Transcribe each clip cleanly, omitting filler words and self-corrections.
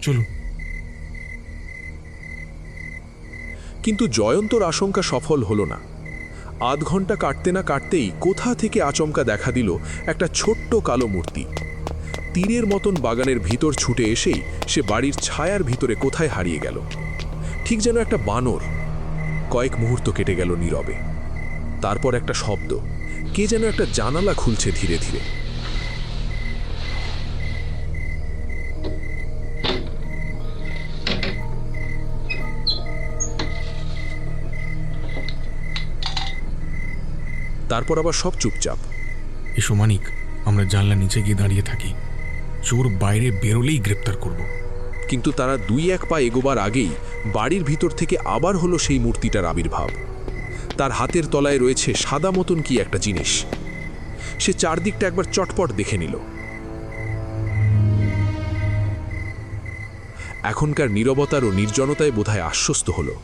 চলুন। কিন্তু জয়ন্তর আশঙ্কা সফল হলো না। আধ ঘন্টা কাটতে না কাটতেই কোথা থেকে আচমকা দেখা দিল একটা ছোট্ট কালো মূর্তি। তীরের মতন বাগানের ভিতর ছুটে এসেই সে বাড়ির ছায়ার ভিতরে কোথায় হারিয়ে গেল, ঠিক যেন একটা বানর। কয়েক মুহূর্ত কেটে গেল নীরবে। তারপর একটা শব্দ, কে যেন একটা জানালা খুলছে ধীরে ধীরে। তারপর আবার সব চুপচাপ। এসো মানিক, আমরা জানলা নিচে গিয়ে দাঁড়িয়ে থাকি। চোর বাইরে বেরোলেই গ্রেপ্তার করব। কিন্তু তারা 2-1 পা এগোবার আগেই বাড়ির ভিতর থেকে আবার হলো সেই মূর্তিটার আবির্ভাব। তার হাতের তলায় রয়েছে সাদা মতন কি একটা জিনিস। সে চারদিকটা একবার চটপট দেখে নিল। এখনকার নীরবতার ও নির্জনতায় বোধহয় আশ্বস্ত হলো।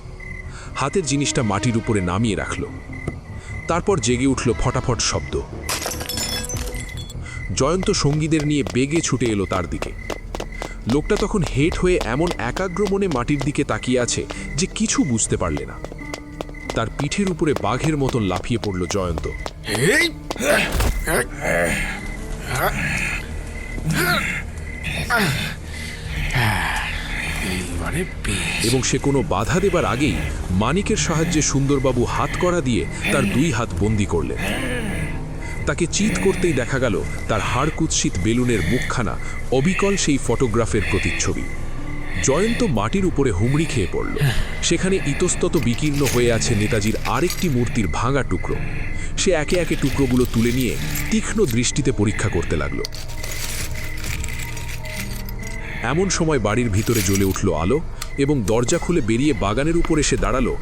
হাতের জিনিসটা মাটির উপরে নামিয়ে রাখল। তারপর জেগে উঠল ফটাফট শব্দ। জয়ন্ত সঙ্গীদের নিয়ে বেগে ছুটে এলো তার দিকে। লোকটা তখন হেট হয়ে এমন একাগ্র মনে মাটির দিকে তাকিয়ে আছে যে কিছু বুঝতে পারলে না। তার পিঠের উপরে বাঘের মতন লাফিয়ে পড়ল জয়ন্ত। এবং সে কোনো বাধা দেবার আগেই মানিকের সাহায্যে সুন্দরবাবু হাত করা দিয়ে তার 2 হাত বন্দি করলেন। তাকে চিৎ করতেই দেখা গেল তার হাড় কুৎসিত বেলুনের মুখখানা অবিকল সেই ফটোগ্রাফের প্রতিচ্ছবি। জয়ন্ত মাটির উপরে হুমড়ি খেয়ে পড়ল। সেখানে ইতস্তত বিকীর্ণ হয়ে আছে নেতাজির আরেকটি মূর্তির ভাঙা টুকরো। সে একে একে টুকরোগুলো তুলে নিয়ে তীক্ষ্ণ দৃষ্টিতে পরীক্ষা করতে লাগল। এমন সময় বাড়ির ভিতরে জ্বলে উঠল আলো এবং দরজা খুলে বেরিয়ে বাগানের উপর এসে দাঁড়ালো